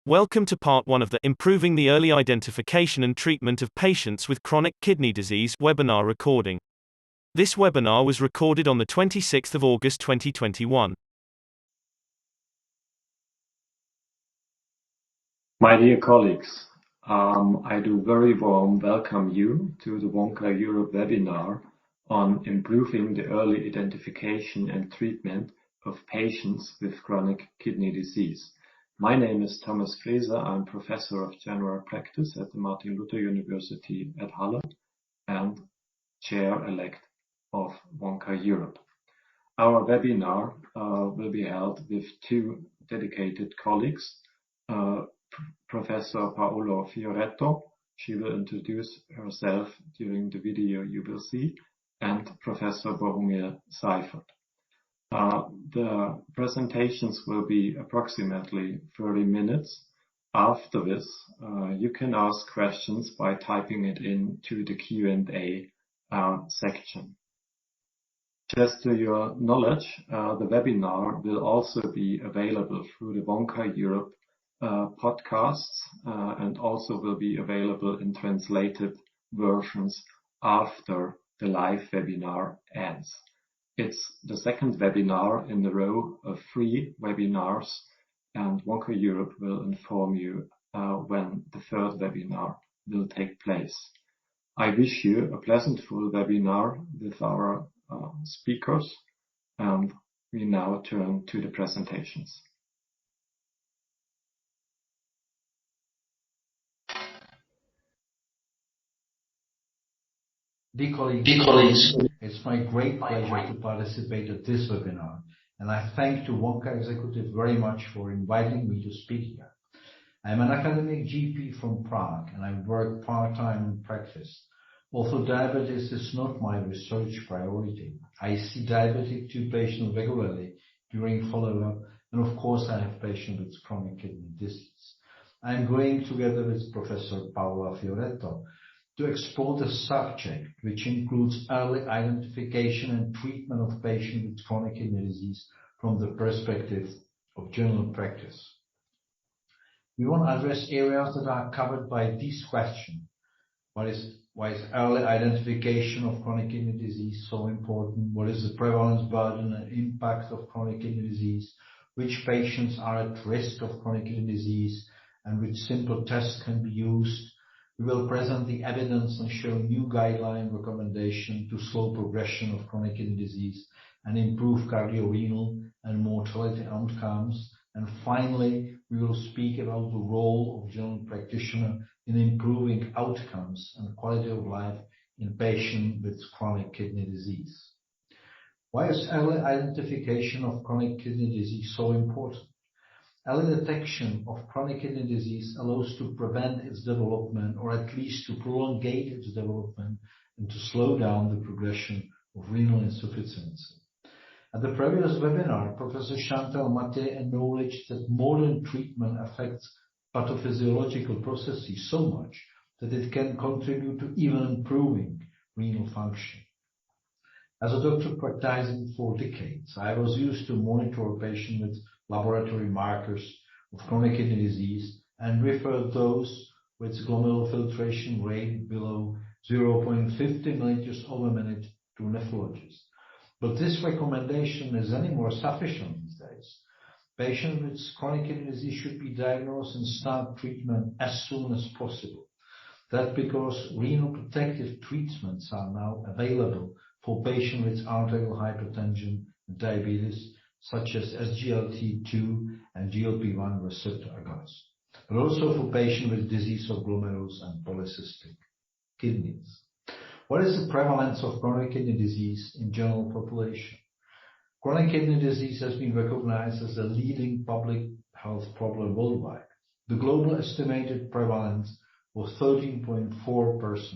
Welcome to part 1 of the Improving the Early Identification and Treatment of Patients with Chronic Kidney Disease webinar recording. This webinar was recorded on the 26th of August 2021. My dear colleagues, I do very warm welcome you to the Wonka Europe webinar on improving the early identification and treatment of patients with chronic kidney disease. My name is Thomas Frese. I'm Professor of General Practice at the Martin Luther University at Halle and Chair-elect of Wonka Europe. Our webinar will be held with two dedicated colleagues, Professor Paola Fioretto, she will introduce herself during the video you will see, and Professor Bohumil Seifert. The presentations will be approximately 30 minutes. After this, you can ask questions by typing it into the Q&A section. Just to your knowledge, the webinar will also be available through the Wonka Europe podcasts and also will be available in translated versions after the live webinar ends. It's the second webinar in the row of 3 webinars, and Wonka Europe will inform you when the third webinar will take place. I wish you a pleasant full webinar with our speakers, and we now turn to the presentations. Dear colleagues, it's my great pleasure to participate at this webinar, and I thank the Wonka Executive very much for inviting me to speak here. I'm an academic GP from Prague, and I work part-time in practice. Although diabetes is not my research priority, I see diabetic 2 patients regularly during follow-up, and of course I have patients with chronic kidney disease. I'm going together with Professor Paola Fioretto to explore the subject, which includes early identification and treatment of patients with chronic kidney disease from the perspective of general practice. We want to address areas that are covered by these questions. Why is early identification of chronic kidney disease so important? What is the prevalence, burden, and impact of chronic kidney disease? Which patients are at risk of chronic kidney disease, and which simple tests can be used? We will present the evidence and show new guideline recommendation to slow progression of chronic kidney disease and improve cardiorenal and mortality outcomes. And finally, we will speak about the role of general practitioner in improving outcomes and quality of life in patients with chronic kidney disease. Why is early identification of chronic kidney disease so important? Early detection of chronic kidney disease allows to prevent its development, or at least to prolongate its development and to slow down the progression of renal insufficiency. At the previous webinar, Professor Chantal Maté acknowledged that modern treatment affects pathophysiological processes so much that it can contribute to even improving renal function. As a doctor practicing for decades, I was used to monitor a patient with laboratory markers of chronic kidney disease and refer those with glomerular filtration rate below 0.50 milliliters over a minute to nephrologists. But this recommendation is any more sufficient these days. Patients with chronic kidney disease should be diagnosed and start treatment as soon as possible. That's because renal protective treatments are now available for patients with arterial hypertension and diabetes, such as SGLT2 and GLP-1 receptor agonists, but also for patients with disease of glomerulus and polycystic kidneys. What is the prevalence of chronic kidney disease in general population? Chronic kidney disease has been recognized as a leading public health problem worldwide. The global estimated prevalence was 13.4%,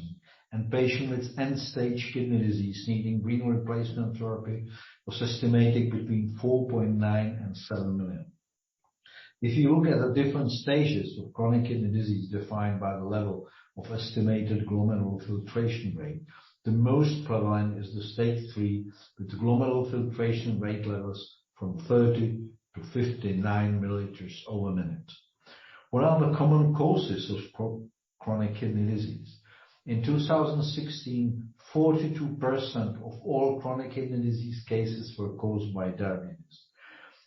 and patients with end-stage kidney disease needing renal replacement therapy was estimated between 4.9 and 7 million. If you look at the different stages of chronic kidney disease defined by the level of estimated glomerular filtration rate, the most prevalent is the stage 3 with glomerular filtration rate levels from 30 to 59 milliliters over a minute. What are the common causes of chronic kidney disease? In 2016, 42% of all chronic kidney disease cases were caused by diabetes.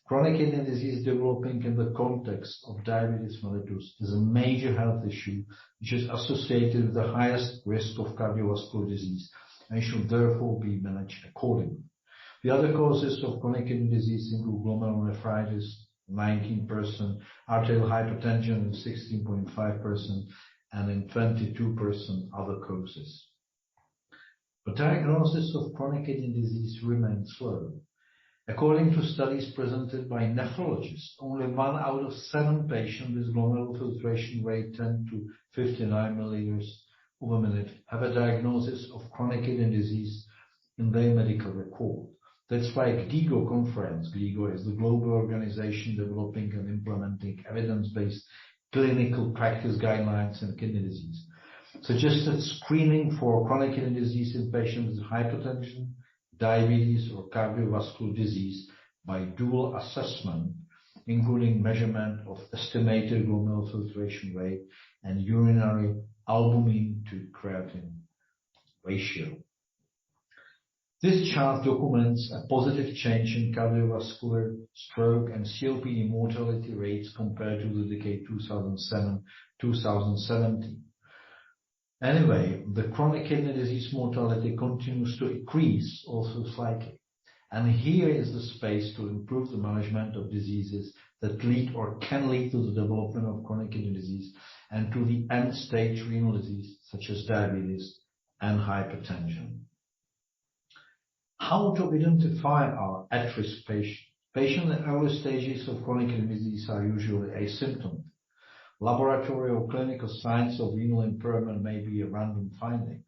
Chronic kidney disease developing in the context of diabetes mellitus is a major health issue which is associated with the highest risk of cardiovascular disease and should therefore be managed accordingly. The other causes of chronic kidney disease include glomerulonephritis, 19%, arterial hypertension, 16.5%, and in 22% other causes. The diagnosis of chronic kidney disease remains slow. According to studies presented by nephrologists, only 1 out of 7 patients with glomerular filtration rate 10 to 59 milliliters per minute have a diagnosis of chronic kidney disease in their medical record. That's why GIGO conference, GIGO is the global organization developing and implementing evidence-based clinical practice guidelines in kidney disease, suggested screening for chronic kidney disease in patients with hypertension, diabetes or cardiovascular disease by dual assessment, including measurement of estimated glomerular filtration rate and urinary albumin to creatinine ratio. This chart documents a positive change in cardiovascular, stroke and COPD mortality rates compared to the decade 2007-2017. Anyway, the chronic kidney disease mortality continues to increase, also slightly. And here is the space to improve the management of diseases that lead or can lead to the development of chronic kidney disease and to the end-stage renal disease, such as diabetes and hypertension. How to identify our at-risk patients? Patients in early stages of chronic kidney disease are usually asymptomatic. Laboratory or clinical signs of renal impairment may be a random finding.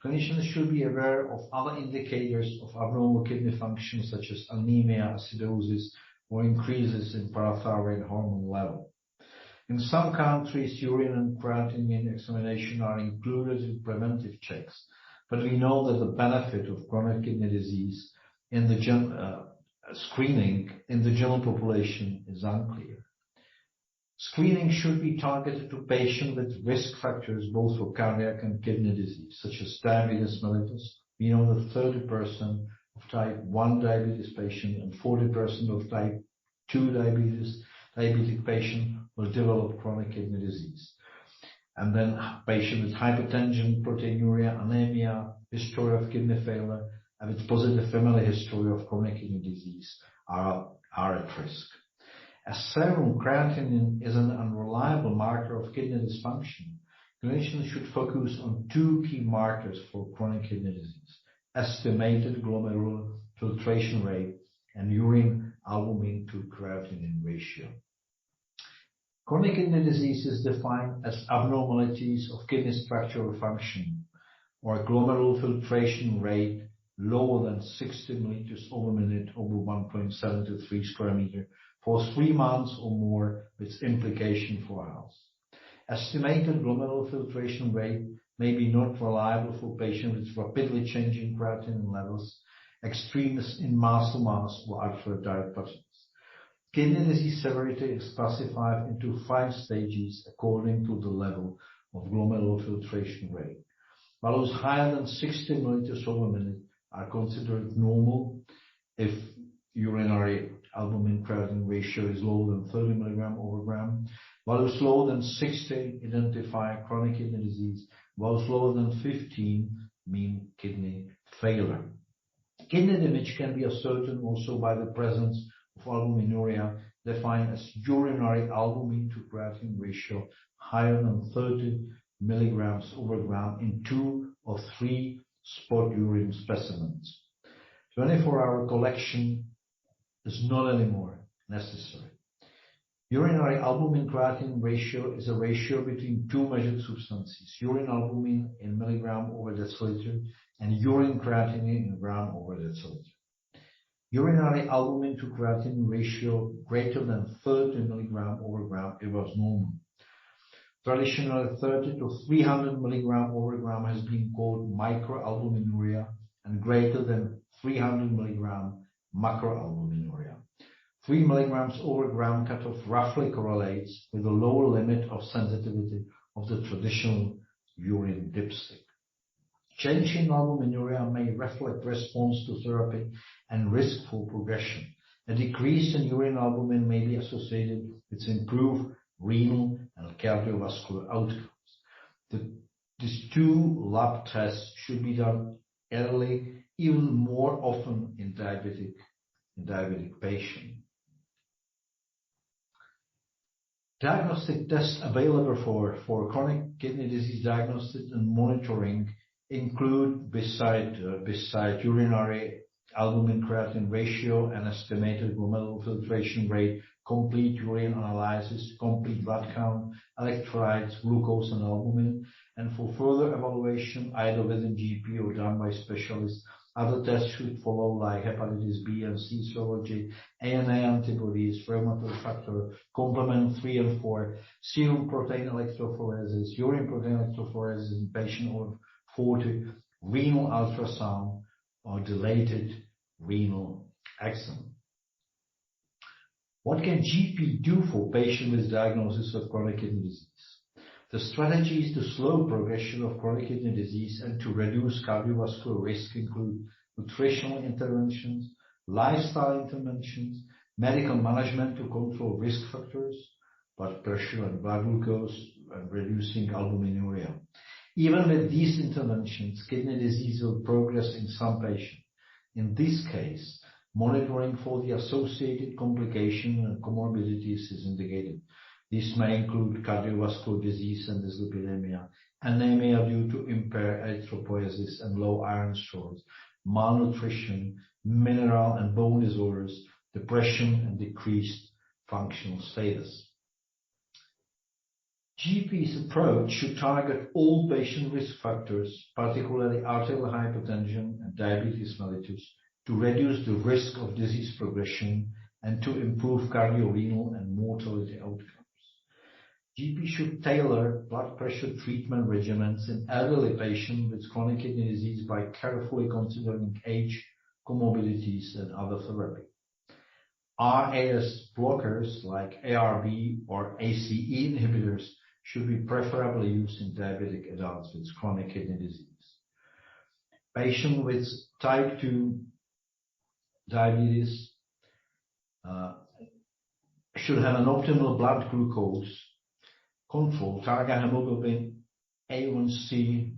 Clinicians should be aware of other indicators of abnormal kidney function such as anemia, acidosis, or increases in parathyroid hormone level. In some countries, urine and creatinine examination are included in preventive checks, but we know that the benefit of chronic kidney disease in the screening in the general population is unclear. Screening should be targeted to patients with risk factors both for cardiac and kidney disease, such as diabetes mellitus. We know that 30% of type 1 diabetes patients and 40% of type 2 diabetic patients will develop chronic kidney disease. And then patients with hypertension, proteinuria, anemia, history of kidney failure, and with positive family history of chronic kidney disease are at risk. As serum creatinine is an unreliable marker of kidney dysfunction, clinicians should focus on 2 key markers for chronic kidney disease: estimated glomerular filtration rate and urine albumin to creatinine ratio. Chronic kidney disease is defined as abnormalities of kidney structural function or glomerular filtration rate lower than 60 milliliters per minute over 1.73 square meter for 3 months or more, with implication for health. Estimated glomerular filtration rate may be not reliable for patients with rapidly changing creatinine levels, extremes in muscle mass or arterial diet patterns. Kidney disease severity is classified into 5 stages according to the level of glomerular filtration rate. Values higher than 60 milliliters per minute are considered normal if urinary albumin creatinine ratio is lower than 30 milligram over gram. Values lower than 60 identify chronic kidney disease. Values lower than 15 mean kidney failure. Kidney damage can be ascertained also by the presence of albuminuria, defined as urinary albumin to creatinine ratio higher than 30 milligrams over gram in 2 or 3 spot urine specimens. 24-hour collection is not anymore necessary. Urinary albumin-creatinine ratio is a ratio between 2 measured substances, urine albumin in milligram over deciliter and urine creatinine in gram over deciliter. Urinary albumin to creatinine ratio greater than 30 milligram over gram was normal. Traditionally, 30 to 300 milligram over gram has been called microalbuminuria and greater than 300 milligram macroalbuminuria. 3 milligrams over gram cutoff roughly correlates with the lower limit of sensitivity of the traditional urine dipstick. Change in albuminuria may reflect response to therapy and risk for progression. A decrease in urine albumin may be associated with improved renal and cardiovascular outcomes. These two lab tests should be done early, even more often in diabetic patients. Diagnostic tests available for chronic kidney disease diagnosis and monitoring include, beside urinary albumin creatinine ratio and estimated glomerular filtration rate, complete urine analysis, complete blood count, electrolytes, glucose and albumin, and for further evaluation either within GP or done by specialists. Other tests should follow, like hepatitis B and C serology, ANA antibodies, rheumatoid factor, complement 3 and 4, serum protein electrophoresis, urine protein electrophoresis in patient over 40, renal ultrasound, or dilated renal exam. What can GP do for patient with diagnosis of chronic kidney disease? The strategies to slow progression of chronic kidney disease and to reduce cardiovascular risk include nutritional interventions, lifestyle interventions, medical management to control risk factors, blood pressure and blood glucose, and reducing albuminuria. Even with these interventions, kidney disease will progress in some patients. In this case, monitoring for the associated complications and comorbidities is indicated. This may include cardiovascular disease and dyslipidemia, anemia due to impaired erythropoiesis and low iron stores, malnutrition, mineral and bone disorders, depression and decreased functional status. GP's approach should target all patient risk factors, particularly arterial hypertension and diabetes mellitus, to reduce the risk of disease progression and to improve cardiorenal and mortality outcomes. GP should tailor blood pressure treatment regimens in elderly patients with chronic kidney disease by carefully considering age, comorbidities, and other therapy. RAS blockers like ARB or ACE inhibitors should be preferably used in diabetic adults with chronic kidney disease. Patients with type 2 diabetes should have an optimal blood glucose control. Target hemoglobin A1C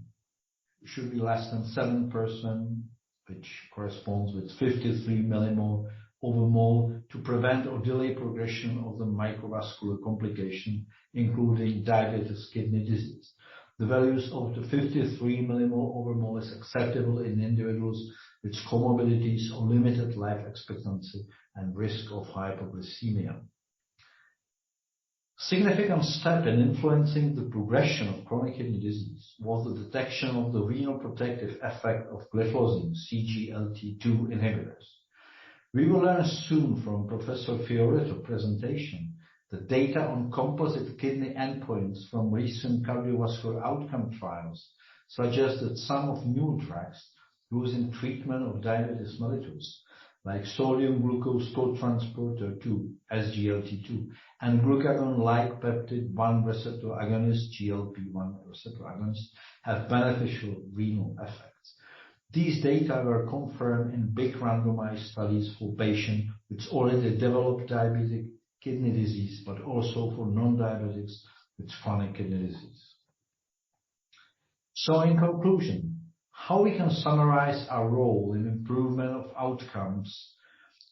should be less than 7%, which corresponds with 53 millimole over mole, to prevent or delay progression of the microvascular complication, including diabetes kidney disease. The values of the 53 millimole over mole is acceptable in individuals with comorbidities or limited life expectancy and risk of hypoglycemia. Significant step in influencing the progression of chronic kidney disease was the detection of the renal protective effect of glyphosate CGLT2 inhibitors. We will learn soon from Professor Fioretto's presentation that data on composite kidney endpoints from recent cardiovascular outcome trials suggest that some of new drugs used in treatment of diabetes mellitus, like sodium glucose cotransporter 2, SGLT2, and glucagon-like peptide 1 receptor agonist, GLP-1 receptor agonist, have beneficial renal effects. These data were confirmed in big randomized studies for patients with already developed diabetic kidney disease, but also for non-diabetics with chronic kidney disease. So in conclusion, how we can summarize our role in improvement of outcomes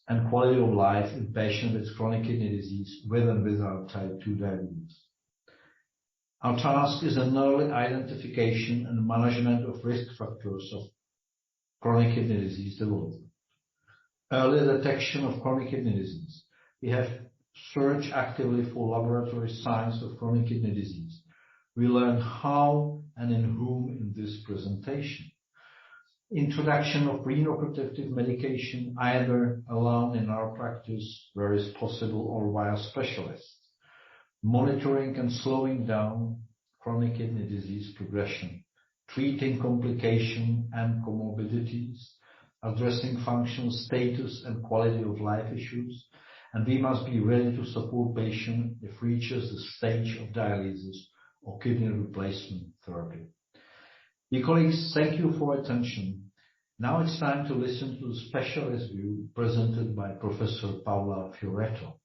and quality of life in patients with chronic kidney disease with and without type 2 diabetes. Our task is an early identification and management of risk factors of chronic kidney disease development. Early detection of chronic kidney disease. We have searched actively for laboratory signs of chronic kidney disease. We learn how and in whom in this presentation. Introduction of renal protective medication, either alone in our practice where is possible or via specialists. Monitoring and slowing down chronic kidney disease progression. Treating complication and comorbidities. Addressing functional status and quality of life issues. and we must be ready to support patient if reaches the stage of dialysis or kidney replacement therapy. Dear colleagues, thank you for attention. Now it's time to listen to the specialist view presented by Professor Paola Fioretto.